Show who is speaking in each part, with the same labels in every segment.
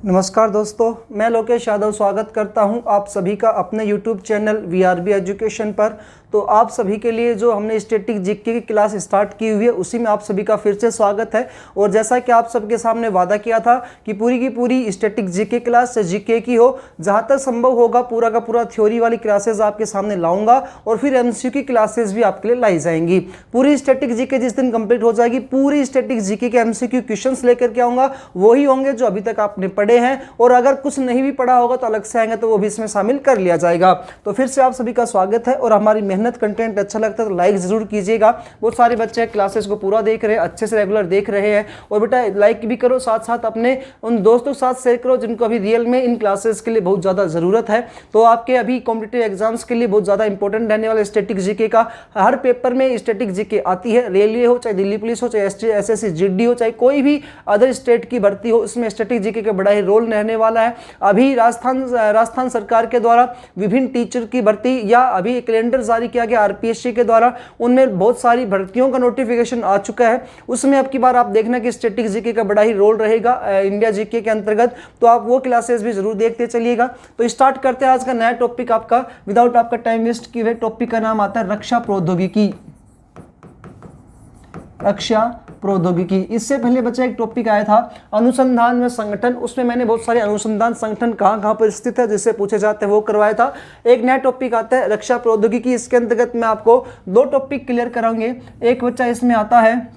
Speaker 1: नमस्कार दोस्तों, मैं लोकेश यादव स्वागत करता हूं आप सभी का अपने YouTube चैनल VRB एजुकेशन पर। तो आप सभी के लिए जो हमने स्टैटिक जीके की क्लास स्टार्ट की हुई है उसी में आप सभी का फिर से स्वागत है। और जैसा कि आप सबके सामने वादा किया था कि पूरी की पूरी स्टैटिक जीके क्लास से जीके की हो, जहाँ तक संभव होगा पूरा का पूरा थ्योरी वाली क्लासेज आपके सामने लाऊंगा और फिर MCQ की क्लासेज भी आपके लिए लाई जाएंगी। पूरी स्टैटिक जीके जिस दिन कंप्लीट हो जाएगी, पूरी स्टैटिक जीके के MCQ क्वेश्चंस लेकर के आऊँगा। वही होंगे जो अभी तक आपने पढ़े हैं, और अगर कुछ नहीं भी पढ़ा होगा तो अलग से आएंगे तो वो भी इसमें शामिल कर लिया जाएगा। तो फिर से आप सभी का स्वागत है। और हमारी मेहनत कंटेंट अच्छा लगता है तो लाइक जरूर कीजिएगा। बहुत सारे बच्चे क्लासेस को पूरा देख रहे हैं, अच्छे से रेगुलर देख रहे हैं। और बेटा लाइक भी करो, साथ साथ अपने उन दोस्तों के साथ शेयर करो जिनको अभी रियल में इन क्लासेस के लिए बहुत ज़्यादा ज़रूरत है। तो आपके अभी कॉम्पिटिटिव एग्जाम्स के लिए बहुत ज़्यादा इंपॉर्टेंट रहने वाला स्टैटिक जीके का। हर पेपर में स्टैटिक जीके आती है, रेलवे हो, चाहे दिल्ली पुलिस हो, चाहे SSC GD हो, चाहे कोई भी अदर स्टेट की भर्ती हो, इसमें स्टैटिक जीके का बड़ा ही रोल रहने वाला है। अभी राजस्थान सरकार के द्वारा विभिन्न टीचर की भर्ती या अभी कैलेंडर जारी किया गया RPSC के द्वारा, उनमें बहुत सारी भर्तियों का नोटिफिकेशन आ चुका है। उसमें अब की बार आप देखना कि स्टैटिक जीके का बड़ा ही रोल रहेगा इंडिया जीके के अंतर्गत। तो आप वो क्लासेस भी जरूर देखते चलिएगा। तो स्टार्ट करते हैं आज का नया टॉपिक आपका, विदाउट आपका टाइम वेस्ट किए हुए। टॉपिक का नाम आता है रक्षा प्रौद्योगिकी। रक्षा प्रौद्योगिकी। इससे पहले बच्चा एक टॉपिक आया था अनुसंधान में संगठन, उसमें मैंने बहुत सारे अनुसंधान संगठन कहाँ पर स्थित है जिससे पूछे जाते हैं वो करवाया था। एक नया टॉपिक आता है रक्षा प्रौद्योगिकी। इसके अंतर्गत मैं आपको दो टॉपिक क्लियर कराऊंगे। एक बच्चा इसमें आता है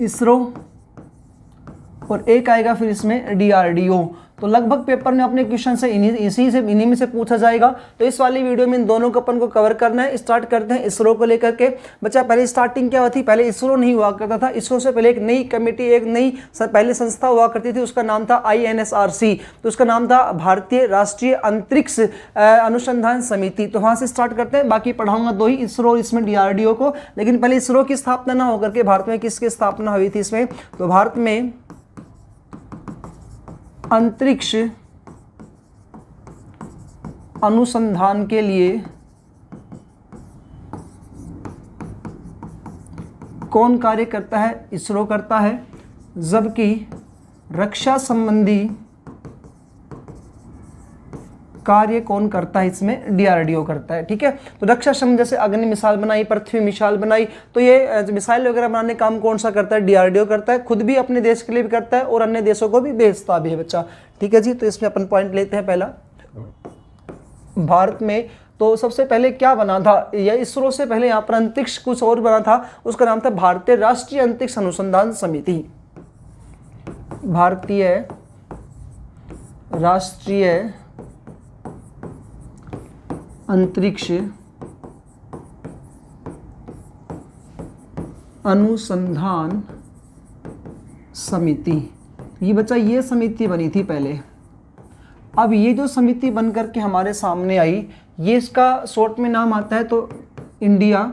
Speaker 1: इसरो और एक आएगा फिर इसमें DRDO। तो लगभग पेपर में अपने क्वेश्चन से इन्हीं में से पूछा जाएगा। तो इस वाली वीडियो में इन दोनों को अपन को कवर करना है। स्टार्ट करते हैं इसरो को लेकर के। बच्चा पहले स्टार्टिंग क्या होती, पहले इसरो नहीं हुआ करता था। इसरो से पहले एक नई कमेटी, एक नई पहले संस्था हुआ करती थी, उसका नाम था INSRC। तो उसका नाम था भारतीय राष्ट्रीय अंतरिक्ष अनुसंधान समिति। तो वहां से स्टार्ट करते हैं। बाकी पढ़ाऊंगा दो ही, इसरो इसमें DRDO को। लेकिन पहले इसरो की स्थापना ना होकर के भारत में किसकी स्थापना हुई थी इसमें, तो भारत में अंतरिक्ष अनुसंधान के लिए कौन कार्य करता है, इसरो करता है। जबकि रक्षा संबंधी कार्य कौन करता है, इसमें DRDO करता है। ठीक है, तो रक्षा संबंधी जैसे अग्नि मिसाइल बनाई, पृथ्वी मिसाइल बनाई, तो ये मिसाइल वगैरह बनाने काम कौन सा करता है, DRDO करता है। खुद भी अपने देश के लिए भी करता है और अन्य देशों को भी भेजता भी है बच्चा। ठीक है जी, तो इसमें अपन पॉइंट लेते हैं। पहला, भारत में तो सबसे पहले क्या बना था, या इसरो से पहले यहाँ पर अंतरिक्ष कुछ और बना था, उसका नाम था भारतीय राष्ट्रीय अंतरिक्ष अनुसंधान समिति। भारतीय राष्ट्रीय अंतरिक्ष अनुसंधान समिति। ये बच्चा ये समिति बनी थी पहले। अब ये जो समिति बन करके हमारे सामने आई, ये इसका शॉर्ट में नाम आता है तो इंडिया,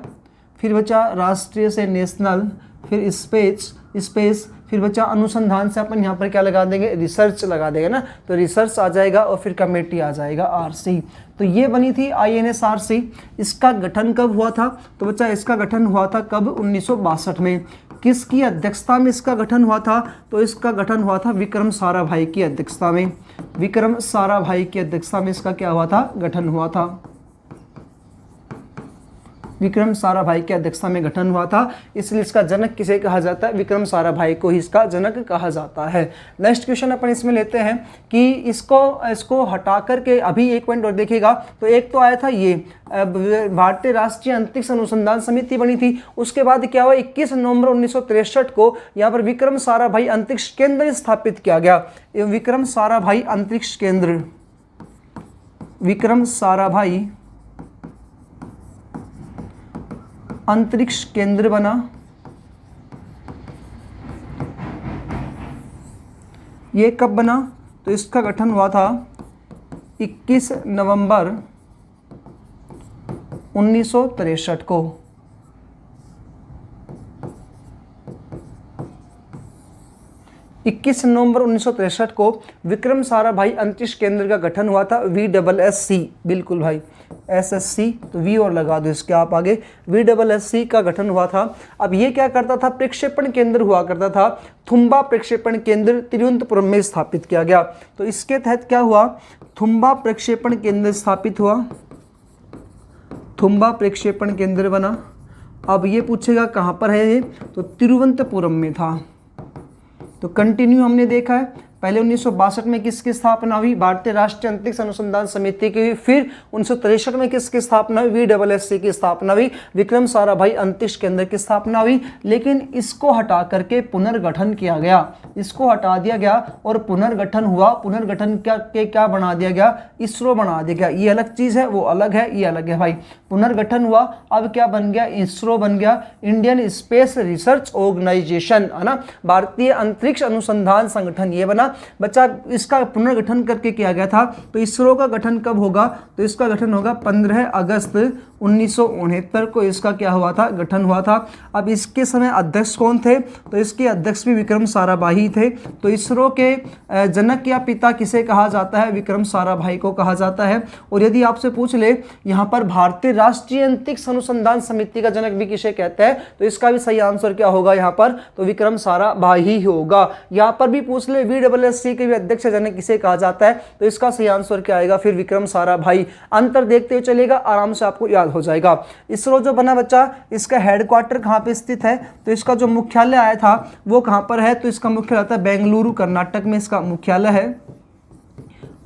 Speaker 1: फिर बच्चा राष्ट्रीय से नेशनल, फिर स्पेस, फिर बच्चा अनुसंधान से अपन यहाँ पर क्या लगा देंगे, रिसर्च लगा देंगे ना, तो रिसर्च आ जाएगा और फिर कमेटी आ जाएगा RC। तो ये बनी थी INSRC। इसका गठन कब हुआ था, तो बच्चा इसका गठन हुआ था कब, 1962 में। किसकी अध्यक्षता में इसका गठन हुआ था, तो इसका गठन हुआ था विक्रम साराभाई की अध्यक्षता में। विक्रम साराभाई की अध्यक्षता में इसका क्या हुआ था, गठन हुआ था। विक्रम साराभाई की अध्यक्षता में गठन हुआ था, इसलिए इसका जनक किसे कहा जाता है, विक्रम साराभाई को ही इसका जनक कहा जाता है। नेक्स्ट क्वेश्चन अपन इसमें लेते हैं कि इसको हटा करके अभी एक पॉइंट और देखिएगा। तो एक तो आया था ये भारतीय राष्ट्रीय अंतरिक्ष अनुसंधान समिति बनी थी। उसके बाद क्या हुआ, 21 नवंबर 1963 को यहाँ पर विक्रम साराभाई अंतरिक्ष केंद्र स्थापित किया गया। विक्रम साराभाई अंतरिक्ष केंद्र, विक्रम साराभाई अंतरिक्ष केंद्र बना। ये कब बना, तो इसका गठन हुआ था 21 नवंबर 1963 को। 21 नवंबर 1963 को विक्रम साराभाई अंतरिक्ष केंद्र का गठन हुआ था, VSSC, बिल्कुल भाई SSC, तो V और लगा दो इसके आप आगे, VSSC का गठन हुआ था। अब ये क्या करता था, प्रक्षेपण केंद्र हुआ करता था, थुम्बा प्रक्षेपण केंद्र तिरुवनंतपुरम में स्थापित किया गया। तो इसके तहत क्या हुआ, थुम्बा प्रक्षेपण केंद्र स्थापित हुआ, थुम्बा प्रक्षेपण केंद्र बना। अब ये पूछेगा कहाँ पर है ये, तो तिरुवनंतपुरम में था। तो कंटिन्यू हमने देखा है, पहले 1962 में किसकी स्थापना हुई, भारतीय राष्ट्रीय अंतरिक्ष अनुसंधान समिति की हुई, फिर 1963 में किसकी स्थापना हुई, VSSC की स्थापना हुई, विक्रम साराभाई अंतरिक्ष केंद्र की स्थापना हुई। लेकिन इसको हटा करके पुनर्गठन किया गया, इसको हटा दिया गया और पुनर्गठन हुआ। पुनर्गठन क्या बना दिया गया, इसरो बना दिया गया। ये अलग चीज़ है, वो अलग है, ये अलग है भाई। पुनर्गठन हुआ, अब क्या बन गया, इसरो बन गया, इंडियन स्पेस रिसर्च ऑर्गेनाइजेशन, है ना, भारतीय अंतरिक्ष अनुसंधान संगठन ये बना। बच्चा इसका पुनर्गठन करके किया गया था। तो इसरो का गठन कब होगा, तो इसका गठन होगा 15 अगस्त 1969 को इसका क्या हुआ था, गठन हुआ था। अब इसके समय अध्यक्ष कौन थे, तो इसके अध्यक्ष भी विक्रम साराभाई थे। तो इसरो के जनक या पिता किसे कहा जाता है, विक्रम साराभाई को कहा जाता है। और यदि आपसे पूछ ले यहाँ पर भारतीय राष्ट्रीय अंतरिक्ष अनुसंधान समिति का जनक भी किसे कहते हैं, तो इसका भी सही आंसर क्या होगा यहाँ पर, तो विक्रम साराभाई ही होगा। यहाँ पर भी पूछ ले VSSC के भी अध्यक्ष जनक किसे कहा जाता है, तो इसका सही आंसर क्या आएगा, फिर विक्रम साराभाई। अंतर देखते हुए चलेगा, आराम से आपको याद हो जाएगा। इसरो जो बना बच्चा, इसका हेडक्वार्टर कहाँ पे स्थित है, तो इसका जो मुख्यालय आया था वो कहाँ पर है, तो इसका मुख्यालय आता है बेंगलुरु, कर्नाटक में इसका मुख्यालय है।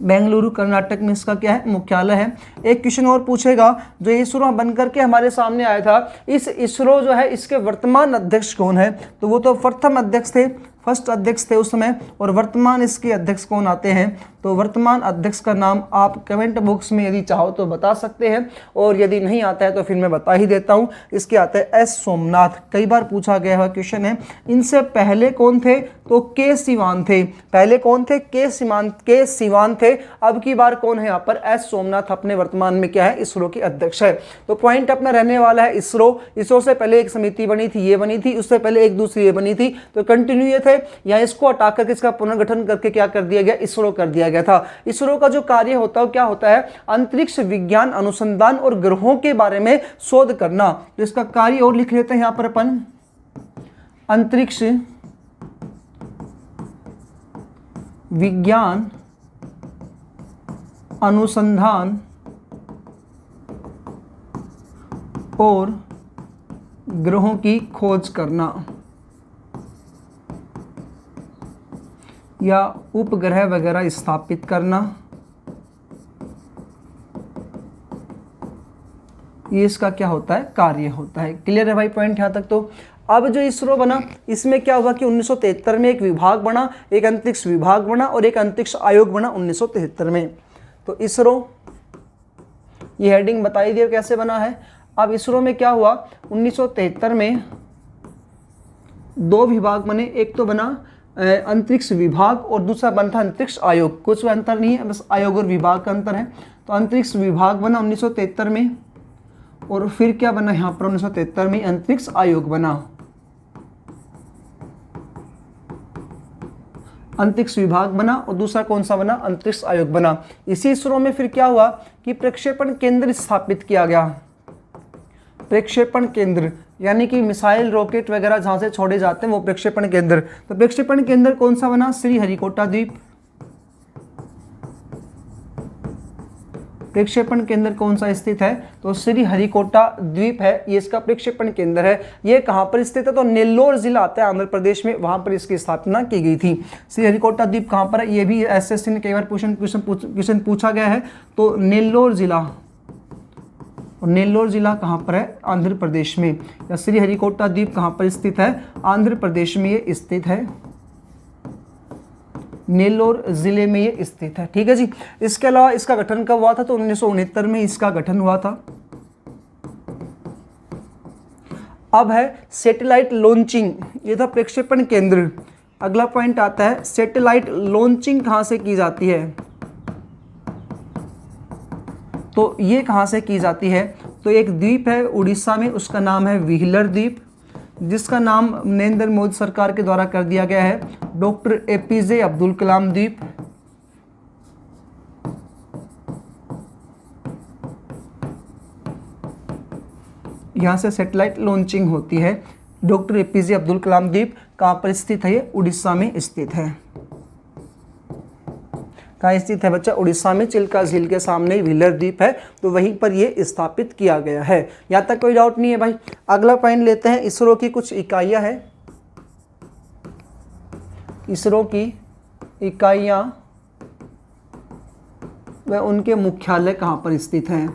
Speaker 1: बेंगलुरु कर्नाटक में इसका क्या है, मुख्यालय है। एक क्वेश्चन और पूछेगा, जो इसरो बनकर के हमारे सामने आया था, इस इसरो जो है इसके वर्तमान अध्यक्ष कौन है, तो वो तो प्रथम अध्यक्ष थे, फर्स्ट अध्यक्ष थे उस समय। और वर्तमान इसके अध्यक्ष कौन आते हैं, तो वर्तमान अध्यक्ष का नाम आप कमेंट बॉक्स में यदि चाहो तो बता सकते हैं, और यदि नहीं आता है तो फिर मैं बता ही देता हूं। इसके आते हैं S सोमनाथ, कई बार पूछा गया हुआ क्वेश्चन है। इनसे पहले कौन थे, तो के सिवान थे। पहले कौन थे, के सिवान थे। अब की बार कौन है यहाँ पर, S सोमनाथ अपने वर्तमान में क्या है, इसरो के अध्यक्ष है। तो पॉइंट अपना रहने वाला है इसरो। इसरो से पहले एक समिति बनी थी, ये बनी थी, उससे पहले एक दूसरी ये बनी थी, तो कंटिन्यू ये थे। या इसको हटा करके इसका पुनर्गठन करके क्या कर दिया गया, इसरो कर दिया गया था। इसरो का जो कार्य होता है क्या होता है, अंतरिक्ष विज्ञान अनुसंधान और ग्रहों के बारे में शोध करना। तो इसका कार्य और लिख लेते हैं यहां पर अपन, अंतरिक्ष विज्ञान अनुसंधान और ग्रहों की खोज करना या उपग्रह वगैरह स्थापित करना, ये इसका क्या होता है, कार्य होता है। क्लियर है भाई पॉइंट यहाँ तक। तो अब जो इसरो बना, इसमें क्या हुआ कि 1973 में एक विभाग बना, एक अंतरिक्ष विभाग बना और एक अंतरिक्ष आयोग बना 1973 में। तो इसरो, ये हेडिंग बता ही दिया कैसे बना है। अब इसरो में क्या हुआ, 1973 में दो विभाग बने, एक तो बना अंतरिक्ष विभाग और दूसरा बना था अंतरिक्ष आयोग। कुछ अंतर नहीं है, बस आयोग और विभाग का अंतर है। तो अंतरिक्ष विभाग बना 1973 में, और फिर क्या बना यहाँ पर 1973 में अंतरिक्ष आयोग बना। अंतरिक्ष विभाग बना और दूसरा कौन सा बना, अंतरिक्ष आयोग बना। इसी इसरो में फिर क्या हुआ कि प्रक्षेपण केंद्र स्थापित किया गया। प्रक्षेपण केंद्र यानी कि मिसाइल रॉकेट वगैरह जहां से छोड़े जाते हैं वो प्रक्षेपण केंद्र। तो प्रक्षेपण केंद्र कौन सा बना, श्रीहरिकोटा द्वीप। प्रक्षेपण केंद्र कौन सा स्थित है, तो श्रीहरिकोटा द्वीप है, ये इसका प्रक्षेपण केंद्र है। ये कहाँ पर स्थित है, तो नेल्लोर जिला आता है आंध्र प्रदेश में, वहां पर इसकी स्थापना की गई थी। श्रीहरिकोटा द्वीप कहाँ पर है, ये भी एसएससी ने कई बार क्वेश्चन पूछा गया है। तो नेल्लोर जिला, और नेल्लोर जिला कहाँ पर है, आंध्र प्रदेश में। या श्रीहरिकोटा द्वीप कहाँ पर स्थित है, आंध्र प्रदेश में ये स्थित है, नेल्लोर जिले में ये स्थित है। ठीक है जी। इसके अलावा इसका गठन कब हुआ था, तो 1969 में इसका गठन हुआ था। अब है सैटेलाइट लॉन्चिंग, ये था प्रक्षेपण केंद्र। अगला पॉइंट आता है सैटेलाइट लॉन्चिंग कहाँ से की जाती है, तो ये कहाँ से की जाती है, तो एक द्वीप है उड़ीसा में, उसका नाम है व्हीलर द्वीप। जिसका नाम नरेंद्र मोदी सरकार के द्वारा कर दिया गया है, डॉक्टर एपीजे अब्दुल कलाम द्वीप। यहाँ से सैटेलाइट लॉन्चिंग होती है। डॉक्टर एपीजे अब्दुल कलाम द्वीप कहाँ पर स्थित है? ये उड़ीसा में स्थित है। कहाँ स्थित है बच्चा? उड़ीसा में, चिल्का झील के सामने व्हीलर द्वीप है, तो वहीं पर ये स्थापित किया गया है। यहाँ तक कोई डाउट नहीं है भाई। अगला पॉइंट लेते हैं, इसरो की कुछ इकाइयाँ हैं। इसरो की इकाइयाँ व उनके मुख्यालय कहाँ पर स्थित हैं?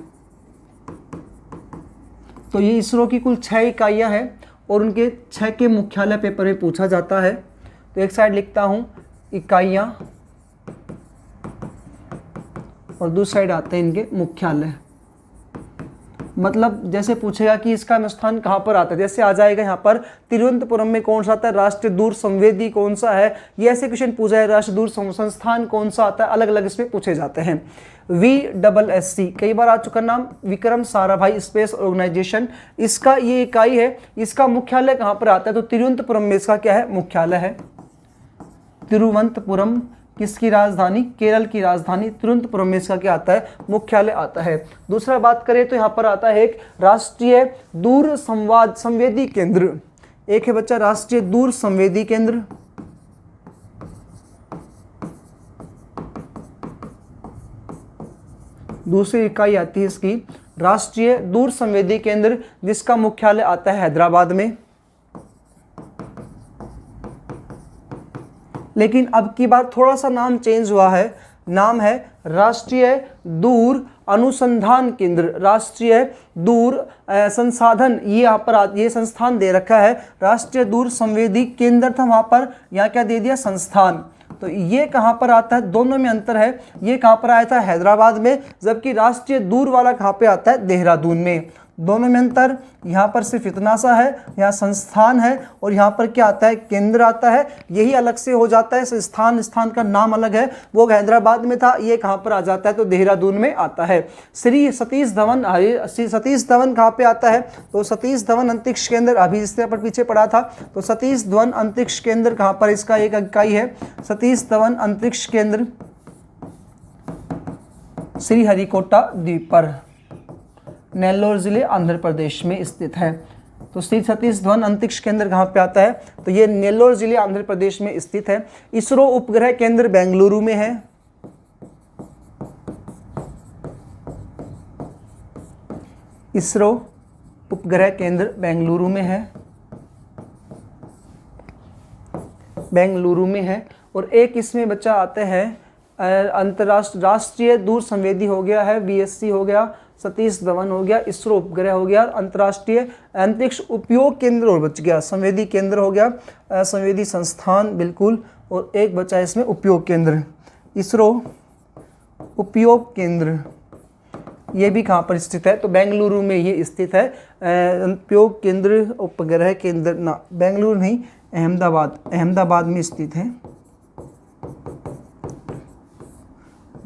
Speaker 1: तो ये इसरो की कुल 6 इकाइयाँ हैं और उनके 6 के मुख्यालय पेपर में पूछा जाता है। तो एक साइड लिखता हूँ इकाइयाँ और दूसरी साइड आते हैं इनके मुख्यालय। मतलब जैसे पूछेगा कि इसका स्थान कहाँ पर आता है, जैसे आ जाएगा यहाँ पर तिरुवनंतपुरम में कौन सा आता है, राष्ट्रीय दूर संवेदी कौन सा है, ये ऐसे क्वेश्चन पूछा है। राष्ट्रीय दूर संस्थान कौन सा आता है, अलग अलग इसमें पूछे जाते हैं। VSSC कई बार आ चुका नाम, विक्रम साराभाई स्पेस ऑर्गेनाइजेशन, इसका ये इकाई है। इसका मुख्यालय कहाँ पर आता है? तो तिरुवनंतपुरम में इसका क्या है? मुख्यालय है। तिरुवनंतपुरम किसकी राजधानी? केरल की राजधानी तिरुवनंतपुरम में इसका क्या आता है? मुख्यालय आता है। दूसरा बात करें तो यहाँ पर आता है एक राष्ट्रीय दूर संवेदी केंद्र। एक है बच्चा राष्ट्रीय दूर संवेदी केंद्र, दूसरी इकाई आती है इसकी राष्ट्रीय दूर संवेदी केंद्र, जिसका मुख्यालय आता है हैदराबाद में। लेकिन अब की बार थोड़ा सा नाम चेंज हुआ है, नाम है राष्ट्रीय दूर अनुसंधान केंद्र, राष्ट्रीय दूर संसाधन, ये यहाँ पर ये संस्थान दे रखा है। राष्ट्रीय दूर संवेदी केंद्र था वहाँ पर, यहाँ क्या दे दिया? संस्थान। तो ये कहाँ पर आता है? दोनों में अंतर है। ये कहाँ पर आया था? हैदराबाद में, जबकि राष्ट्रीय दूर वाला कहाँ पे आता है? देहरादून में। दोनों में अंतर, यहाँ पर सिर्फ इतना सा है, यहाँ संस्थान है और यहाँ पर क्या आता है? केंद्र आता है। यही अलग से हो जाता है, स्थान का नाम अलग है, वो हैदराबाद में था, ये कहाँ पर आ जाता है? तो देहरादून में आता है। श्री सतीश धवन कहाँ पे आता है? तो सतीश धवन अंतरिक्ष केंद्र, अभी इससे पर पीछे पड़ा था, तो सतीश धवन अंतरिक्ष केंद्र कहाँ पर? इसका एक इकाई है सतीश धवन अंतरिक्ष केंद्र, श्रीहरिकोटा द्वीप पर, नेल्लोर जिले आंध्र प्रदेश में स्थित है। तो श्री सतीश धवन अंतरिक्ष केंद्र कहाँ पे आता है? तो ये नेल्लोर जिले आंध्र प्रदेश में स्थित है। इसरो उपग्रह केंद्र बेंगलुरु में है। इसरो उपग्रह केंद्र बेंगलुरु में है, बेंगलुरु में है। और एक इसमें बच्चा आते हैं राष्ट्रीय दूर संवेदी हो गया है, VSC हो गया, सतीश धवन हो गया, इसरो उपग्रह हो गया, अंतर्राष्ट्रीय अंतरिक्ष उपयोग केंद्र और बच गया, संवेदी केंद्र हो गया, संवेदी संस्थान बिल्कुल, और एक बचा इसमें उपयोग केंद्र, इसरो उपयोग केंद्र, ये भी कहाँ पर स्थित है? तो बेंगलुरु में ये स्थित है। उपयोग केंद्र उपग्रह केंद्र ना, बेंगलुरु नहीं, अहमदाबाद में स्थित है।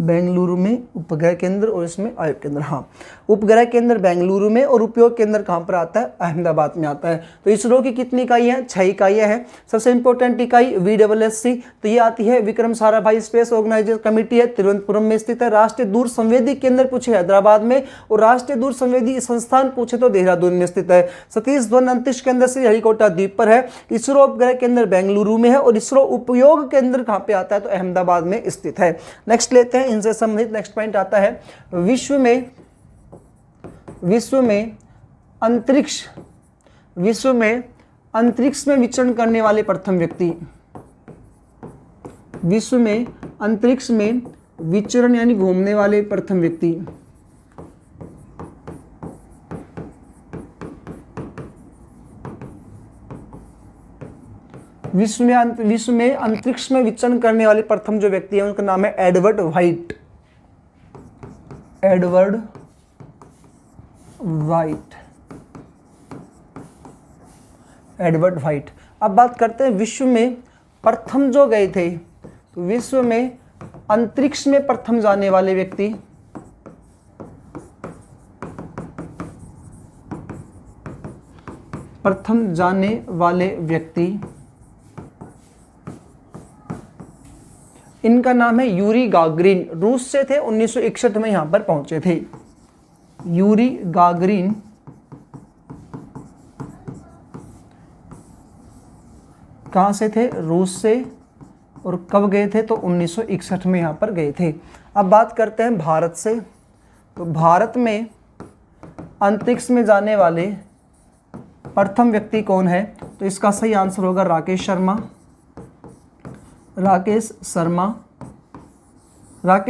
Speaker 1: बेंगलुरु में उपग्रह केंद्र और इसमें आयोग केंद्र, हाँ उपग्रह केंद्र बेंगलुरु में और उपयोग केंद्र कहाँ पर आता है? अहमदाबाद में आता है। तो इसरो की कितनी इकाइयाँ हैं? 6 इकाइयाँ हैं। सबसे इंपॉर्टेंट इकाई VSSC, तो ये आती है Vikram Sarabhai space organization committee है, तिरुवनंतपुरम में स्थित है। राष्ट्रीय दूर संवेदी केंद्र पूछे हैदराबाद में, और राष्ट्रीय दूर संवेदी संस्थान पूछे तो देहरादून में स्थित है। सतीश धवन अंतरिक्ष केंद्र श्रीहरिकोटा द्वीप पर है। इसरो उपग्रह केंद्र बेंगलुरु में है और इसरो उपयोग केंद्र कहाँ पे आता है? तो अहमदाबाद में स्थित है। नेक्स्ट लेते हैं, इनसे संबंधित नेक्स्ट पॉइंट आता है विश्व में अंतरिक्ष में विचरण करने वाले प्रथम व्यक्ति, विश्व में अंतरिक्ष में विचरण यानी घूमने वाले प्रथम व्यक्ति, विश्व में अंतरिक्ष में विचरण करने वाले प्रथम जो व्यक्ति है उनका नाम है एडवर्ड वाइट। Edward white. अब बात करते हैं विश्व में प्रथम जो गए थे, तो विश्व में अंतरिक्ष में प्रथम जाने वाले व्यक्ति प्रथम जाने वाले व्यक्ति, इनका नाम है यूरी गागरिन। रूस से थे, 1961 में यहां पर पहुंचे थे। यूरी गागरिन कहां से थे? रूस से। और कब गए थे? तो 1961 में यहां पर गए थे। अब बात करते हैं भारत से। तो भारत में अंतरिक्ष में जाने वाले प्रथम व्यक्ति कौन है? तो इसका सही आंसर होगा राकेश शर्मा। राकेश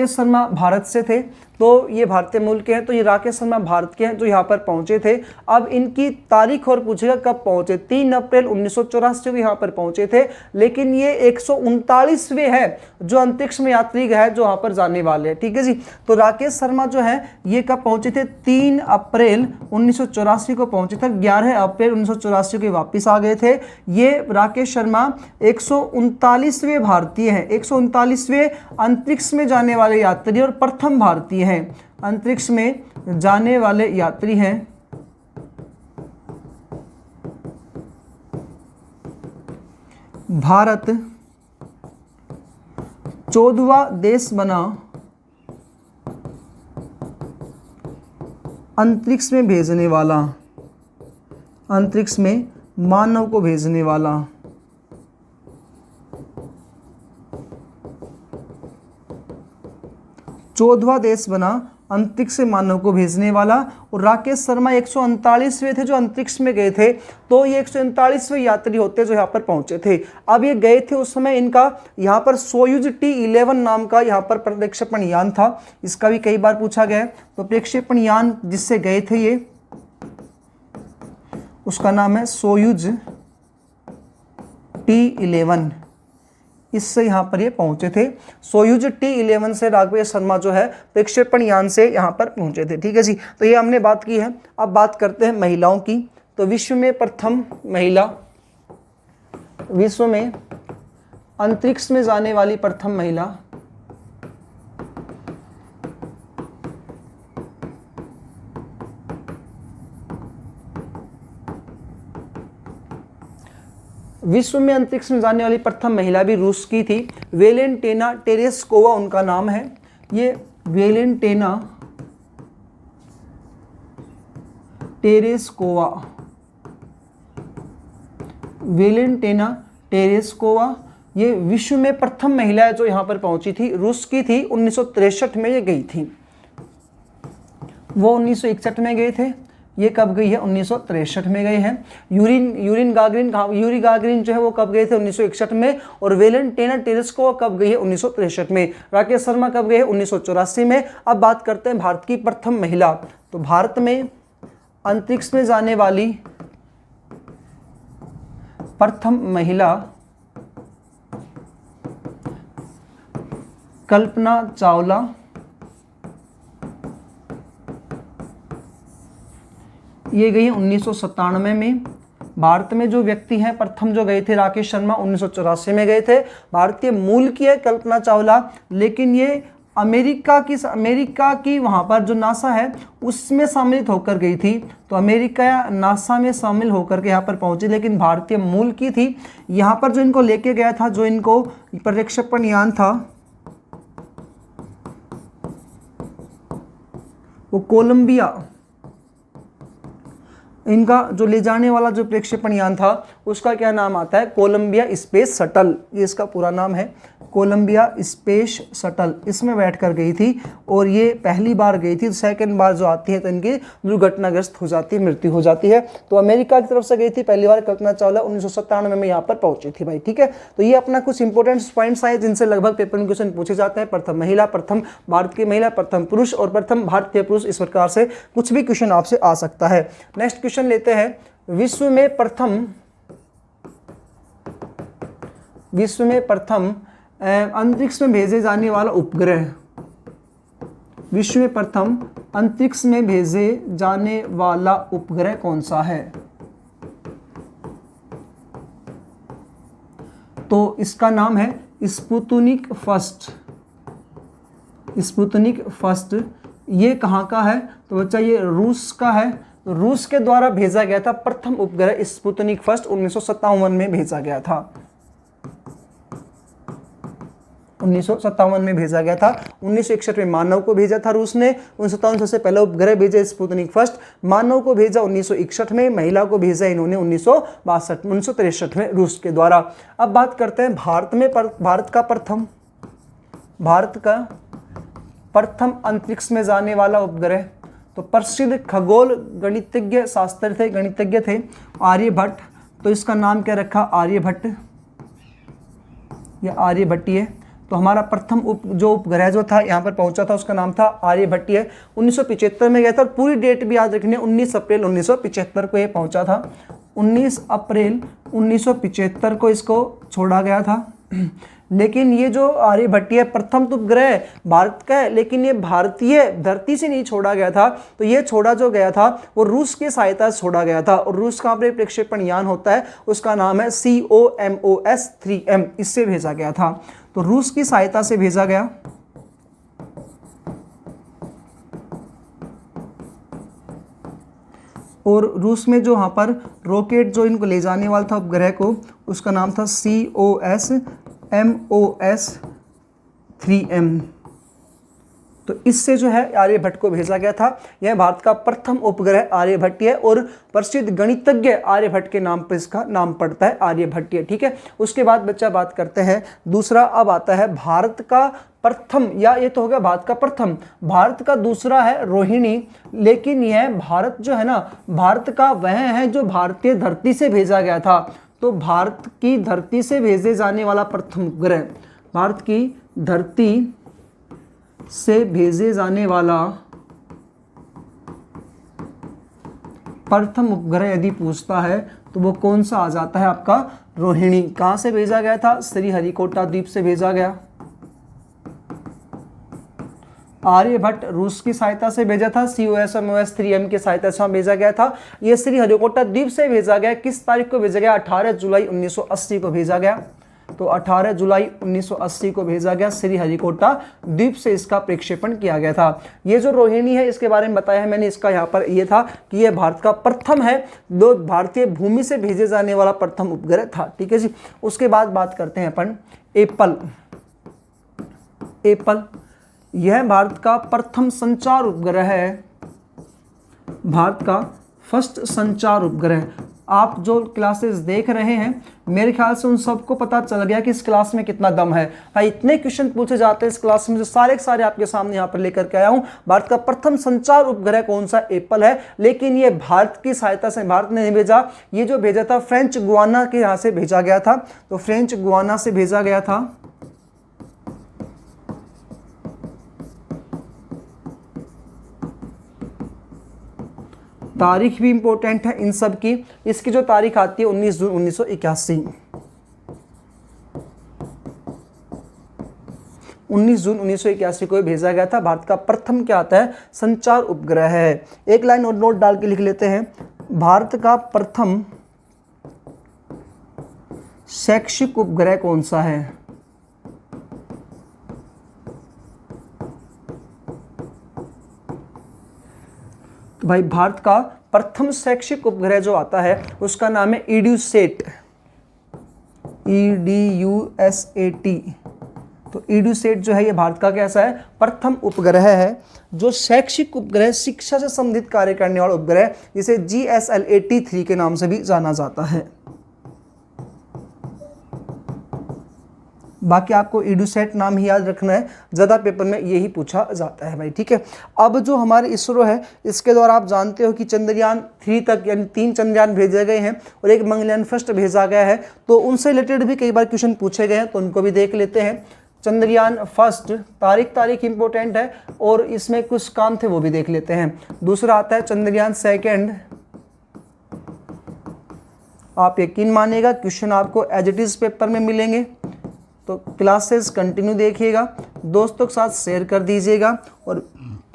Speaker 1: शर्मा भारत से थे, तो ये भारतीय मूल के हैं। तो ये राकेश शर्मा भारत के हैं जो यहाँ पर पहुँचे थे। अब इनकी तारीख और पूछेगा कब पहुँचे। 3 अप्रैल 1984 को यहाँ पर पहुँचे थे, लेकिन ये 139वें हैं जो अंतरिक्ष में यात्री है जो यहाँ पर जाने वाले हैं। ठीक है जी। तो राकेश शर्मा जो है ये कब पहुँचे थे? 3 अप्रैल 1984 को पहुँचे थे। 11 अप्रैल 1984 को वापस आ गए थे। ये राकेश शर्मा 139वें भारतीय हैं, 139वें अंतरिक्ष में जाने वाले यात्री और प्रथम भारतीय हैं। अंतरिक्ष में जाने वाले यात्री हैं। भारत 14वां देश बना अंतरिक्ष में भेजने वाला, अंतरिक्ष में मानव को भेजने वाला। चौदहवां देश बना अंतरिक्ष से मानव को भेजने वाला। और राकेश शर्मा 139वें थे जो अंतरिक्ष में गए थे। तो ये 139वें यात्री होते जो यहाँ पर पहुंचे थे। अब ये गए थे उस समय इनका यहाँ पर सोयूज T11 नाम का यहाँ पर प्रक्षेपण यान था। इसका भी कई बार पूछा गया है। तो प्रक्षेपण यान जिससे गए थे ये, उसका नाम है सोयूज T11। इससे यहाँ पर ये पहुंचे थे। सोयूज T11 से राकेश शर्मा जो है प्रक्षेपण यान से यहाँ पर पहुंचे थे। ठीक है जी। तो ये हमने बात की है। अब बात करते हैं महिलाओं की। तो विश्व में प्रथम महिला, विश्व में अंतरिक्ष में जाने वाली प्रथम महिला, विश्व में अंतरिक्ष में जाने वाली प्रथम महिला भी रूस की थी। वेलेंटिना टेरेस्कोवा उनका नाम है। ये वेलेंटिना टेरेस्कोवा ये विश्व में प्रथम महिला है जो यहाँ पर पहुंची थी। रूस की थी, 1963 में ये गई थी। वो 1961 में गए थे, ये कब गई है? 1963 में गए हैं। यूरी गागरिन जो है वो कब गए थे? 1961 में। और वेलेंटिना टेरेस्कोवा कब गई है? 1963 में। राकेश शर्मा कब गए हैं? 1984 में। अब बात करते हैं भारत की प्रथम महिला। तो भारत में अंतरिक्ष में जाने वाली प्रथम महिला कल्पना चावला। ये गई 1997 में। भारत में जो व्यक्ति हैं प्रथम जो गए थे राकेश शर्मा 1984 में गए थे। भारतीय मूल की है कल्पना चावला, लेकिन ये अमेरिका की वहाँ पर जो नासा है उसमें सम्मिलित होकर गई थी। तो अमेरिका या नासा में शामिल होकर के यहाँ पर पहुँची, लेकिन भारतीय मूल की थी। यहाँ पर जो इनको लेके गया था, जो इनको प्रक्षेपण यान था, वो कोलंबिया, इनका जो ले जाने वाला जो प्रक्षेपण यान था उसका क्या नाम आता है? Columbia space shuttle. ये इसका पूरा नाम है, कोलंबिया स्पेस शटल। इसमें बैठकर गई थी और ये पहली बार गई थी। सेकंड बार जो आती है तो इनकी दुर्घटनाग्रस्त हो जाती है, मृत्यु हो जाती है। तो अमेरिका की तरफ से गई थी पहली बार कल्पना चावला, 1997 में यहाँ पर पहुंची थी भाई। ठीक है। तो ये अपना कुछ इंपॉर्टेंट पॉइंट्स आए जिनसे लगभग पेपर में क्वेश्चन पूछे जाते हैं। प्रथम महिला, प्रथम भारत की महिला, प्रथम पुरुष और प्रथम भारतीय पुरुष। इस प्रकार से कुछ भी क्वेश्चन आपसे आ सकता है। नेक्स्ट क्वेश्चन लेते हैं। विश्व में प्रथम अंतरिक्ष में भेजे जाने वाला उपग्रह, विश्व में प्रथम अंतरिक्ष में भेजे जाने वाला उपग्रह कौन सा है? तो इसका नाम है स्पुतनिक फर्स्ट। स्पुतनिक फर्स्ट ये कहाँ का है? तो बच्चा ये रूस का है। तो रूस के द्वारा भेजा गया था प्रथम उपग्रह स्पुतनिक फर्स्ट 1957 में भेजा गया था। 1957 में भेजा गया था। 1961 में मानव को भेजा था रूस ने। 1957 सबसे पहला उपग्रह भेजा स्पुतनिक फर्स्ट। मानव को भेजा 1961 में, महिला को भेजा इन्होंने 1963 में रूस के द्वारा। अब बात करते हैं भारत का प्रथम अंतरिक्ष में जाने वाला उपग्रह। तो प्रसिद्ध खगोल गणितज्ञ थे आर्यभट्ट। तो इसका नाम क्या रखा? आर्यभट्ट या आर्यभट्टीय। तो हमारा प्रथम जो उपग्रह जो था यहाँ पर पहुंचा था उसका नाम था आर्यभट्टीय। 1975 में गया था। और पूरी डेट भी याद रखनी है, 19 अप्रैल 1975 को ये पहुंचा था। 19 अप्रैल 1975 को इसको छोड़ा गया था। लेकिन ये जो आर्यभट्टीय प्रथम उपग्रह भारत का है, लेकिन ये भारतीय धरती से नहीं छोड़ा गया था। तो ये छोड़ा जो गया था वो रूस की सहायता से छोड़ा गया था। और रूस का प्रक्षेपण यान होता है, उसका नाम है COMOS-3M। इससे भेजा गया था। तो रूस की सहायता से भेजा गया। और रूस में जो यहाँ पर रॉकेट जो इनको ले जाने वाला था उपग्रह को, उसका नाम था COSMOS-3M। तो इससे जो है आर्यभट्ट को भेजा गया था। यह भारत का प्रथम उपग्रह आर्यभट्टीय और प्रसिद्ध गणितज्ञ आर्यभट्ट के नाम पर इसका नाम पड़ता है, आर्यभट्टीय। ठीक है। उसके बाद बच्चा बात करते हैं दूसरा। अब आता है भारत का प्रथम, या ये तो हो गया भारत का प्रथम। भारत का दूसरा है रोहिणी। लेकिन यह भारत जो है ना, भारत का वह है जो भारतीय धरती से भेजा गया था। तो भारत की धरती से भेजे जाने वाला प्रथम उपग्रह, भारत की धरती से भेजे जाने वाला प्रथम उपग्रह यदि पूछता है तो वो कौन सा आ जाता है? आपका रोहिणी। कहां से भेजा गया था? श्रीहरिकोटा द्वीप से भेजा गया। आर्यभट्ट रूस की सहायता से भेजा था। COSMOS-3M की सहायता से भेजा गया था। यह श्रीहरिकोटा द्वीप से भेजा गया। किस तारीख को भेजा गया? 18 जुलाई 1980 को भेजा गया। तो 18 जुलाई 1980 को भेजा गया। श्रीहरिकोटा द्वीप से इसका प्रक्षेपण किया गया था। ये जो रोहिणी है इसके बारे में बताया है मैंने। इसका यहाँ पर ये था कि यह भारत का प्रथम है, दो भारतीय भूमि से भेजे जाने वाला प्रथम उपग्रह था। ठीक है जी। उसके बाद बात करते हैं अपन एप्पल। यह भारत का प्रथम संचार उपग्रह है, भारत का फर्स्ट संचार उपग्रह। आप जो क्लासेस देख रहे हैं मेरे ख्याल से उन सबको पता चल गया कि इस क्लास में कितना दम है भाई। इतने क्वेश्चन पूछे जाते हैं इस क्लास में, जो सारे के सारे आपके सामने यहाँ पर लेकर के आया हूँ। भारत का प्रथम संचार उपग्रह कौन सा? एप्पल है। लेकिन ये भारत की सहायता से भारत ने नहीं भेजा। ये जो भेजा था फ्रेंच गुयाना के यहाँ से भेजा गया था। तो फ्रेंच गुयाना से भेजा गया था। तारीख भी इंपॉर्टेंट है इन सब की। इसकी जो तारीख आती है 19 जून 1981। 19 जून 1981 को भेजा गया था। भारत का प्रथम क्या आता है? संचार उपग्रह है। एक लाइन और नोट डाल के लिख लेते हैं। भारत का प्रथम शैक्षिक उपग्रह कौन सा है? तो भाई भारत का प्रथम शैक्षिक उपग्रह जो आता है उसका नाम है EDUSAT। EDUSAT। तो EDUSAT जो है ये भारत का कैसा है? प्रथम उपग्रह है जो शैक्षिक उपग्रह, शिक्षा से संबंधित कार्य करने वाला उपग्रह, जिसे GSLAT-3 के नाम से भी जाना जाता है। बाकी आपको EDUSAT नाम ही याद रखना है, ज़्यादा पेपर में यही पूछा जाता है भाई। ठीक है। अब जो हमारे इसरो है इसके द्वारा आप जानते हो कि चंद्रयान 3 तक यानी 3 चंद्रयान भेजे गए हैं और एक मंगलयान फर्स्ट भेजा गया है। तो उनसे रिलेटेड भी कई बार क्वेश्चन पूछे गए हैं, तो उनको भी देख लेते हैं। चंद्रयान फर्स्ट तारीख इंपॉर्टेंट है और इसमें कुछ काम थे वो भी देख लेते हैं। दूसरा आता है चंद्रयान सेकेंड। आप यकीन मानिएगा क्वेश्चन आपको एज इट इज पेपर में मिलेंगे। तो क्लासेस कंटिन्यू देखिएगा, दोस्तों के साथ शेयर कर दीजिएगा और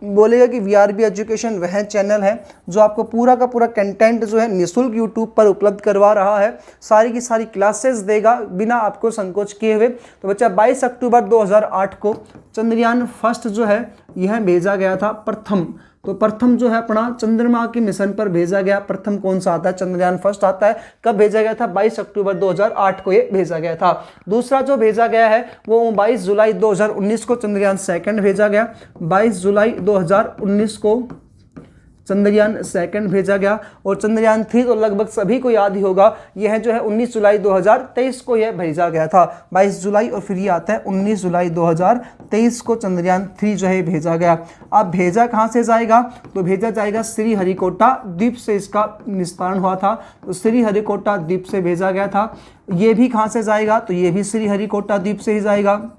Speaker 1: बोलेगा कि VRB एजुकेशन वह चैनल है जो आपको पूरा का पूरा कंटेंट जो है निःशुल्क यूट्यूब पर उपलब्ध करवा रहा है। सारी की सारी क्लासेस देगा बिना आपको संकोच किए हुए। तो बच्चा 22 अक्टूबर 2008 को चंद्रयान फर्स्ट जो है यह भेजा गया था प्रथम। तो प्रथम जो है अपना चंद्रमा के मिशन पर भेजा गया, प्रथम कौन सा आता है, चंद्रयान फर्स्ट आता है। कब भेजा गया था, 22 अक्टूबर 2008 को ये भेजा गया था। दूसरा जो भेजा गया है वो 22 जुलाई 2019 को चंद्रयान सेकंड भेजा गया, 22 जुलाई 2019 को चंद्रयान सेकंड भेजा गया। और चंद्रयान 3 तो लगभग सभी को याद ही होगा, यह जो है 19 जुलाई 2023 को यह भेजा गया था, 22 जुलाई और फिर ये आता है 19 जुलाई 2023 को चंद्रयान 3 जो है भेजा गया। अब भेजा कहाँ से जाएगा, तो भेजा जाएगा श्रीहरिकोटा द्वीप से, इसका निस्तारण हुआ था, तो श्रीहरिकोटा द्वीप से भेजा गया था। ये भी कहाँ से जाएगा, तो ये भी श्रीहरिकोटा द्वीप से ही जाएगा।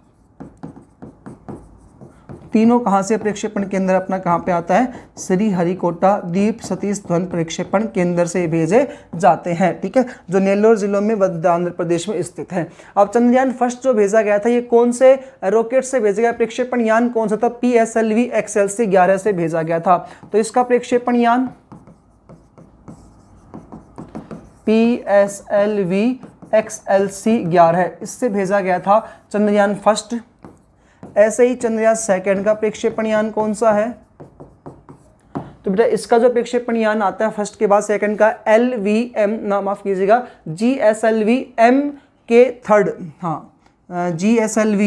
Speaker 1: तीनों कहाँ से प्रक्षेपण केंद्र अपना कहाँ पे आता है, श्रीहरिकोटा द्वीप सतीश धवन प्रक्षेपण केंद्र से भेजे जाते हैं, ठीक है, जो नेल्लोर जिलों में आंध्र प्रदेश में स्थित है। अब चंद्रयान फर्स्ट जो भेजा गया था ये कौन से रॉकेट से भेजा गया, प्रक्षेपण यान कौन सा था, PSLV XLC 11 से भेजा गया था। तो इसका प्रक्षेपण यान PSLV XLC 11 है, इससे भेजा गया था चंद्रयान फर्स्ट। ऐसे ही चंद्रयान सेकंड का प्रक्षेपण यान कौन सा है, तो बेटा इसका जो प्रक्षेपण यान आता है फर्स्ट के बाद सेकंड का LVM ना माफ कीजिएगा GSLV M के थर्ड, हाँ GSLV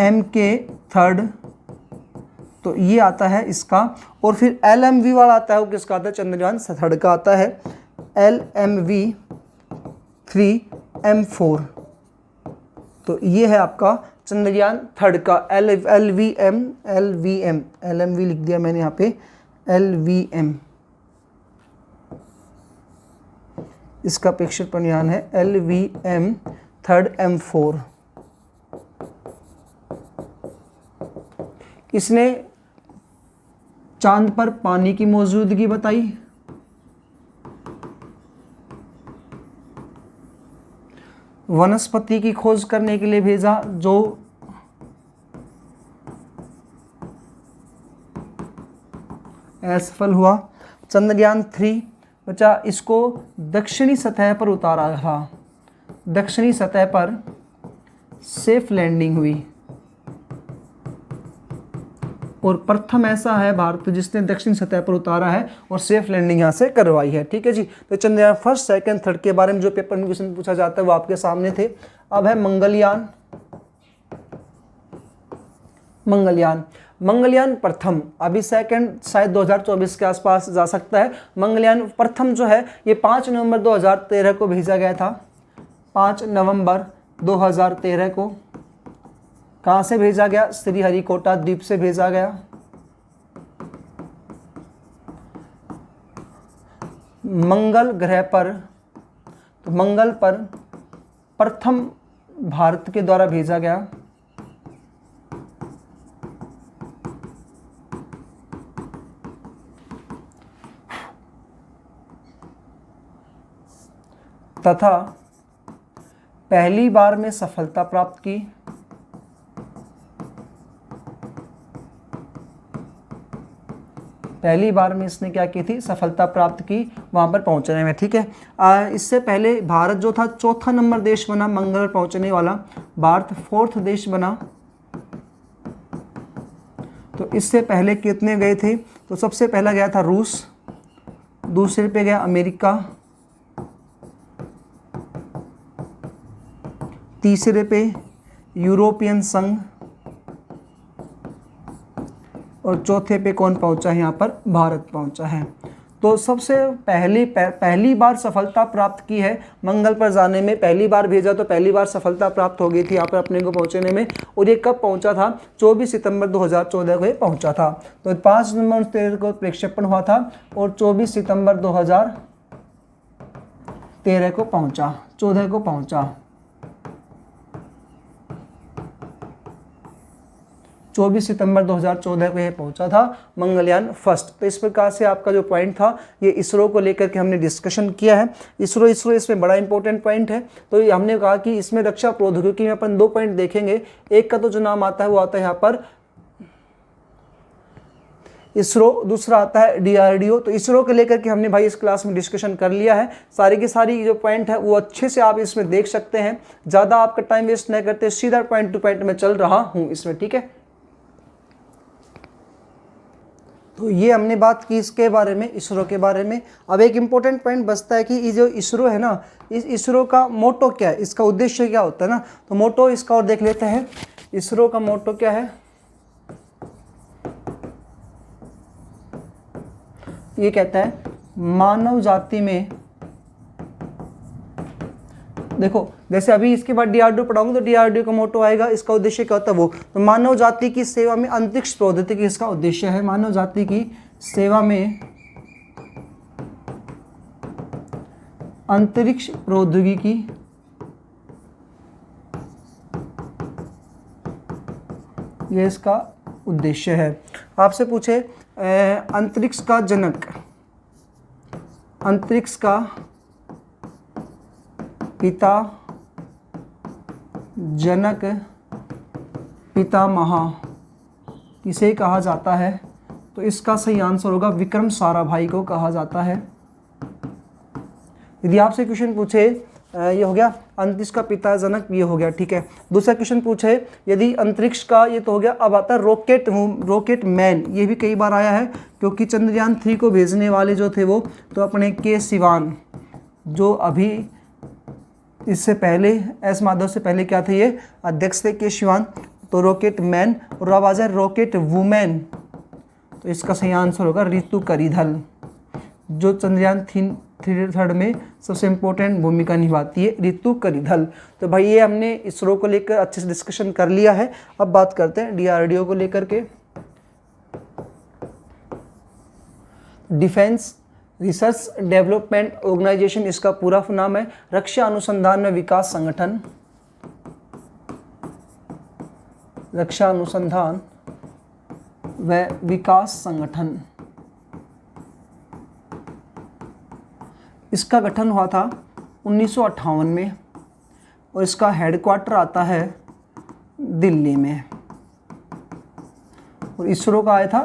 Speaker 1: M के थर्ड, तो ये आता है इसका। और फिर LMV वाला आता है, वो किसका आता है, चंद्रयान थर्ड का आता है LMV 3M4। तो ये है आपका चंद्रयान थर्ड का LMV लिख दिया मैंने यहाँ पे LVM, इसका प्रक्षेपण यान है LVM 3M4। इसने चांद पर पानी की मौजूदगी बताई, वनस्पति की खोज करने के लिए भेजा जो असफल हुआ। चंद्रयान 3 बच्चा इसको दक्षिणी सतह पर उतारा था, दक्षिणी सतह पर सेफ लैंडिंग हुई और प्रथम ऐसा है भारत जिसने दक्षिण सतह पर उतारा है और सेफ लैंडिंग यहाँ से करवाई है, ठीक है जी। तो चंद्रयान फर्स्ट सेकंड थर्ड के बारे में जो पेपर में क्वेश्चन पूछा जाता है वो आपके सामने थे। अब है मंगलयान। मंगलयान प्रथम, अभी सेकंड शायद 2024 के आसपास जा सकता है। मंगलयान प्रथम जो है ये 5 नवंबर 2013 को भेजा गया था, 5 नवंबर 2013 को। कहाँ से भेजा गया, श्रीहरिकोटा द्वीप से भेजा गया। मंगल ग्रह पर, तो मंगल पर प्रथम भारत के द्वारा भेजा गया। तथा पहली बार में सफलता प्राप्त की। पहली बार में इसने क्या की थी, सफलता प्राप्त की वहाँ पर पहुँचने में, ठीक है। इससे पहले भारत जो था चौथा नंबर देश बना मंगल पर पहुँचने वाला, भारत 4th देश बना। तो इससे पहले कितने गए थे, तो सबसे पहला गया था रूस, दूसरे पे गया अमेरिका, तीसरे पे यूरोपियन संघ और चौथे पे कौन पहुंचा है, यहाँ पर भारत पहुंचा है। तो सबसे पहली बार सफलता प्राप्त की है मंगल पर जाने में, पहली बार भेजा तो पहली बार सफलता प्राप्त हो गई थी यहाँ पर अपने को पहुंचने में। और ये कब पहुंचा था, 24 सितंबर 2014 को ये पहुंचा था। तो 5 नवंबर 2013 को प्रक्षेपण हुआ था और 24 सितंबर 2013 को पहुंचा, 14 को पहुंचा, 24 सितंबर 2014 को यह पहुंचा था मंगलयान फर्स्ट। तो इस प्रकार से आपका जो पॉइंट था ये इसरो को लेकर के हमने डिस्कशन किया है। इसरो इसमें बड़ा इंपॉर्टेंट पॉइंट है। तो ये हमने कहा कि इसमें रक्षा प्रौद्योगिकी में अपन 2 पॉइंट देखेंगे। एक का तो जो नाम आता है वो आता है यहाँ पर इसरो, दूसरा आता है DRDO। तो इसरो को लेकर के हमने भाई इस क्लास में डिस्कशन कर लिया है। सारी की सारी जो पॉइंट है वो अच्छे से आप इसमें देख सकते हैं। ज़्यादा आपका टाइम वेस्ट नहीं करते, सीधा पॉइंट टू पॉइंट में चल रहा हूँ इसमें, ठीक है। तो ये हमने बात की इसके बारे में, इसरो के बारे में। अब एक इम्पोर्टेंट पॉइंट बचता है कि ये जो इसरो है ना, इस इसरो का मोटो क्या है, इसका उद्देश्य क्या होता है ना। तो मोटो इसका और देख लेते हैं, इसरो का मोटो क्या है। ये कहता है मानव जाति में, देखो जैसे अभी इसके बाद डीआरडीओ पढ़ाऊंगा तो डीआरडीओ का मोटो आएगा, इसका उद्देश्य क्या होता है वो, तो मानव जाति की सेवा में अंतरिक्ष प्रौद्योगिकी इसका उद्देश्य है। मानव जाति की सेवा में अंतरिक्ष प्रौद्योगिकी ये इसका उद्देश्य है। आपसे पूछे अंतरिक्ष का जनक, अंतरिक्ष का पिता, जनक, पितामह किसे कहा जाता है, तो इसका सही आंसर होगा विक्रम साराभाई को कहा जाता है। यदि आपसे क्वेश्चन पूछे, ये हो गया अंतरिक्ष का पिता जनक, ये हो गया, ठीक है। दूसरा क्वेश्चन पूछे यदि अंतरिक्ष का, ये तो हो गया। अब आता है रॉकेट मैन, ये भी कई बार आया है क्योंकि चंद्रयान 3 को भेजने वाले जो थे वो तो अपने के सिवान, जो अभी इससे पहले एस माधव से पहले क्या थे, ये अध्यक्ष थे के सिवान, तो रॉकेट मैन। और अब आ जाए रॉकेट वुमेन, तो इसका सही आंसर होगा रितु करिधल, जो चंद्रयान 3 में सबसे इम्पोर्टेंट भूमिका निभाती है, रितु करिधल। तो भाई ये हमने इसरो को लेकर अच्छे से डिस्कशन कर लिया है। अब बात करते हैं डीआरडीओ को लेकर के। डिफेंस रिसर्च डेवलपमेंट ऑर्गेनाइजेशन इसका पूरा नाम है, रक्षा अनुसंधान में विकास संगठन, रक्षा अनुसंधान व विकास संगठन। इसका गठन हुआ था 1958 में और इसका हेडक्वार्टर आता है दिल्ली में, और इसरो का आया था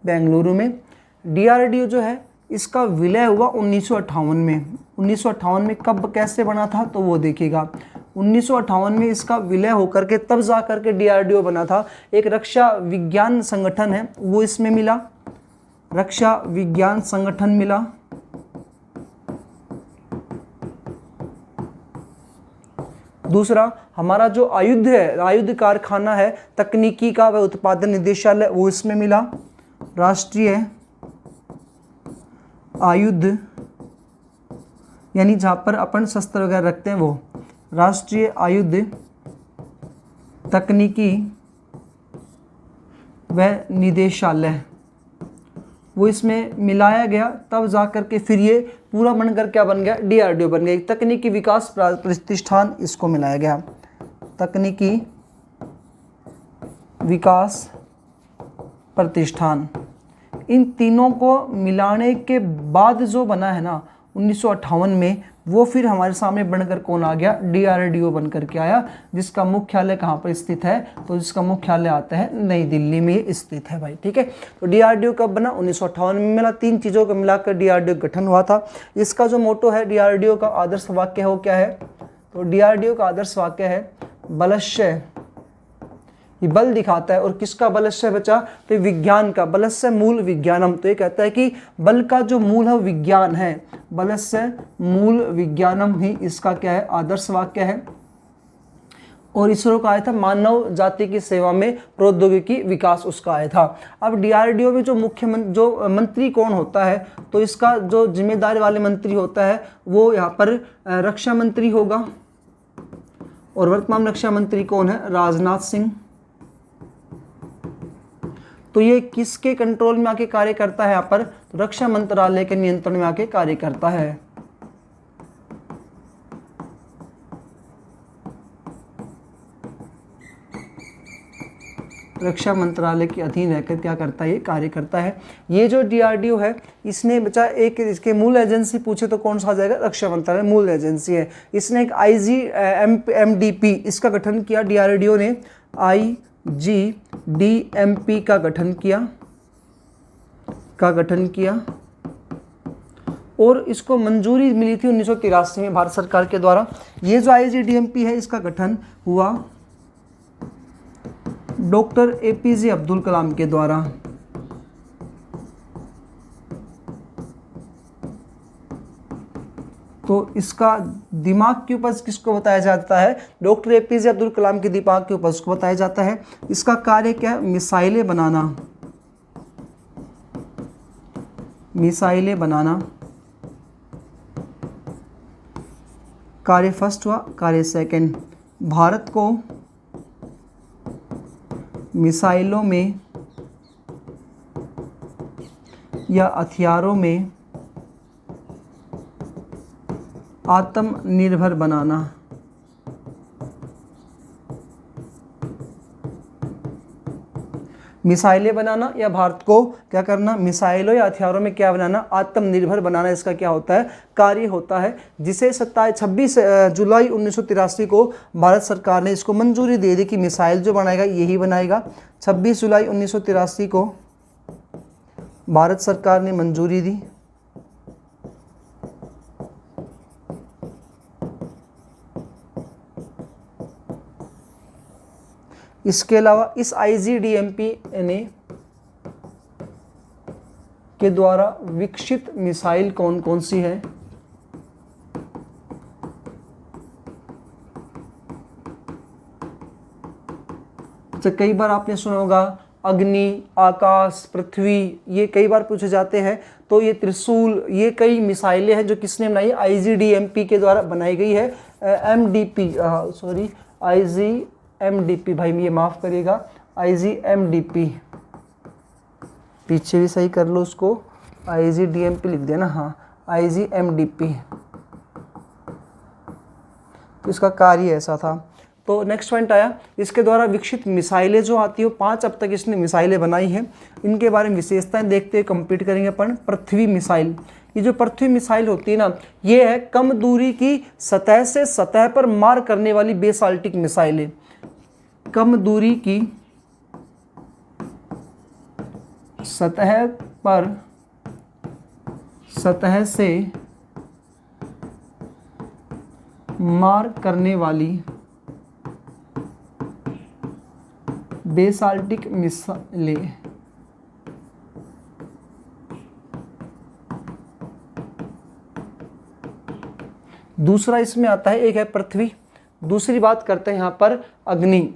Speaker 1: बेंगलुरु में। डीआरडीओ जो है इसका विलय हुआ 1958 में। 1958 में कब कैसे बना था तो वो देखिएगा। 1958 में इसका विलय होकर के तब जा कर के डीआरडीओ बना था। एक रक्षा विज्ञान संगठन है वो इसमें मिला, रक्षा विज्ञान संगठन मिला। दूसरा हमारा जो आयुध है, आयुध कारखाना है, तकनीकी का व उत्पादन निदेशालय वो इसमें मिला, राष्ट्रीय आयुध, यानी जहाँ पर अपन शस्त्र वगैरह रखते हैं वो, राष्ट्रीय आयुध तकनीकी व निदेशालय वो इसमें मिलाया गया। तब जा कर के फिर ये पूरा बनकर क्या बन गया, डीआरडीओ बन गया। तकनीकी विकास प्रतिष्ठान इसको मिलाया गया, तकनीकी विकास प्रतिष्ठान। इन तीनों को मिलाने के बाद जो बना है ना 1958 में, वो फिर हमारे सामने बनकर कौन आ गया, डीआरडीओ बनकर के आया, जिसका मुख्यालय कहाँ पर स्थित है, तो जिसका मुख्यालय आता है नई दिल्ली में स्थित है भाई, ठीक है। तो डीआरडीओ कब बना, 1958 में मिला। तीन चीज़ों को मिलाकर डीआरडीओ गठन हुआ था। इसका जो मोटो है डीआरडीओ का आदर्श वाक्य है वो क्या है, तो डीआरडीओ का आदर्श वाक्य है बलश्य, ये बल दिखाता है। और किसका बलश्य बचा, तो विज्ञान का, बलस्य मूल विज्ञानम। तो ये कहता है कि बल का जो मूल है विज्ञान है, बलस्य मूल विज्ञानम ही इसका क्या है, आदर्श वाक्य है। और इसरो का आया था मानव जाति की सेवा में प्रौद्योगिकी विकास, उसका आया था। अब डीआरडीओ में जो जो मंत्री कौन होता है, तो इसका जो जिम्मेदारी वाले मंत्री होता है वो यहाँ पर रक्षा मंत्री होगा। और वर्तमान रक्षा मंत्री कौन है, राजनाथ सिंह। तो ये किसके कंट्रोल में आके कार्य करता है, यहाँ पर तो रक्षा मंत्रालय के नियंत्रण में आके कार्य करता है। रक्षा मंत्रालय के अधीन रहकर क्या करता है, ये कार्य करता है। ये जो डीआरडीओ है इसने बचा एक, इसके मूल एजेंसी पूछे तो कौन सा आ जाएगा, रक्षा मंत्रालय मूल एजेंसी है। इसने एक IGDMP इसका गठन किया, डीआरडीओ ने IGDMP का गठन किया और इसको मंजूरी मिली थी 1983 में भारत सरकार के द्वारा। ये जो IGDMP है इसका गठन हुआ डॉक्टर APJ अब्दुल कलाम के द्वारा। तो इसका दिमाग की उपज किसको बताया जाता है? डॉक्टर एपीजे अब्दुल कलाम के दिमाग की उपज को बताया जाता है। इसका कार्य क्या है? मिसाइलें बनाना, मिसाइलें बनाना। कार्य फर्स्ट हुआ, कार्य सेकंड। भारत को मिसाइलों में या हथियारों में आत्मनिर्भर बनाना। मिसाइलें बनाना या भारत को क्या करना? मिसाइलों या हथियारों में क्या बनाना? आत्मनिर्भर बनाना। इसका क्या होता है? कार्य होता है, जिसे 26 जुलाई 1983 को भारत सरकार ने इसको मंजूरी दे दी कि मिसाइल जो बनाएगा यही बनाएगा। 26 जुलाई 1983 को भारत सरकार ने मंजूरी दी। इसके अलावा इस ICBM ने के द्वारा विकसित मिसाइल कौन कौन सी है? तो कई बार आपने सुना होगा अग्नि, आकाश, पृथ्वी, ये कई बार पूछे जाते हैं। तो ये त्रिशूल, ये कई मिसाइलें हैं जो किसने बनाई? ICBM के द्वारा बनाई गई है। ICBM, भाई ये माफ़ करिएगा, ICBM, पीछे भी सही कर लो उसको, ICBM लिख देना, हाँ ICBM। तो इसका कार्य ऐसा था। तो नेक्स्ट पॉइंट आया, इसके द्वारा विकसित मिसाइलें जो आती है, 5 अब तक इसने मिसाइलें बनाई हैं। इनके बारे में विशेषताएं देखते हुए कंप्लीट करेंगे अपन। पृथ्वी मिसाइल, ये जो पृथ्वी मिसाइल होती है ना, ये है कम दूरी की सतह से सतह पर मार करने वाली बेसाल्टिक मिसाइलें। कम दूरी की सतह पर सतह से मार करने वाली बेसाल्टिक मिसाइलें। दूसरा इसमें आता है, एक है पृथ्वी, दूसरी बात करते हैं यहाँ पर अग्नि।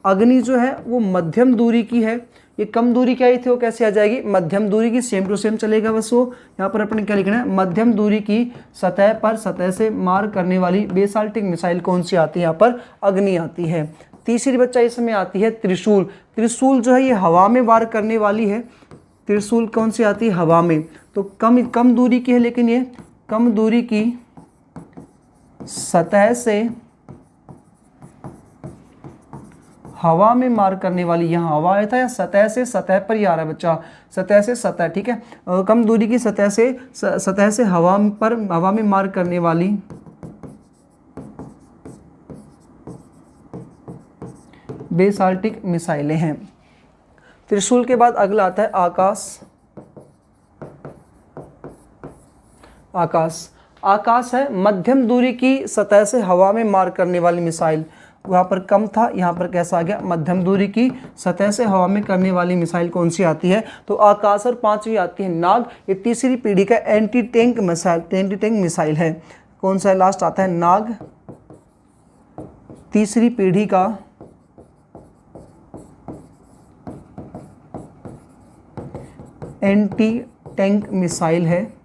Speaker 1: अग्नि जो है वो मध्यम दूरी की है। ये कम दूरी क्या ही थी, वो कैसे आ जाएगी? मध्यम दूरी की, सेम टू सेम चलेगा बस। वो यहाँ पर अपने क्या लिखना है? मध्यम दूरी की सतह पर सतह से मार करने वाली बेसाल्टिक मिसाइल कौन सी आती है? यहाँ पर अग्नि आती है। तीसरी बच्चा इसमें आती है त्रिशूल। त्रिशूल जो है ये हवा में वार करने वाली है। त्रिशूल कौन सी आती है? हवा में। तो कम दूरी की है, लेकिन ये कम दूरी की सतह से हवा में मार करने वाली, यहाँ हवा आया था या सतह से सतह पर ही आ रहा है बच्चा? सतह से सतह, ठीक है। कम दूरी की सतह से हवा में मार करने वाली बेसाल्टिक मिसाइलें हैं। त्रिशूल के बाद अगला आता है आकाश। आकाश है मध्यम दूरी की सतह से हवा में मार करने वाली मिसाइल। वहाँ पर कम था, यहाँ पर कैसा आ गया? मध्यम दूरी की सतह से हवा में करने वाली मिसाइल कौन सी आती है? तो आकाश। और 5वीं आती है नाग। ये तीसरी पीढ़ी का एंटी टैंक मिसाइल है। कौन सा लास्ट आता है? नाग। तीसरी पीढ़ी का एंटी टैंक मिसाइल है,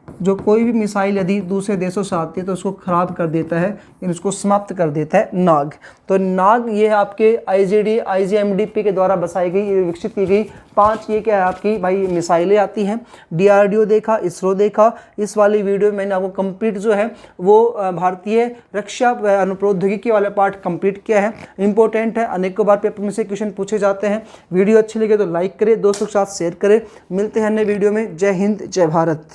Speaker 1: जो कोई भी मिसाइल यदि दूसरे देशों से आती है तो उसको ख़राब कर देता है, यानी उसको समाप्त कर देता है, नाग। तो नाग ये है आपके ICBM के द्वारा बसाई गई, विकसित की गई 5 ये क्या है आपकी भाई मिसाइलें आती हैं। DRDO देखा, इसरो देखा। इस वाली वीडियो में मैंने आपको कंप्लीट जो है वो भारतीय रक्षा अनुप्रौद्योगिकी वाला पार्ट कंप्लीट किया है। इंपॉर्टेंट है, अनेकों बार पेपर में से क्वेश्चन पूछे जाते हैं। वीडियो अच्छी लगे तो लाइक करें, दोस्तों के साथ शेयर करें। मिलते हैं नए वीडियो में। जय हिंद, जय भारत।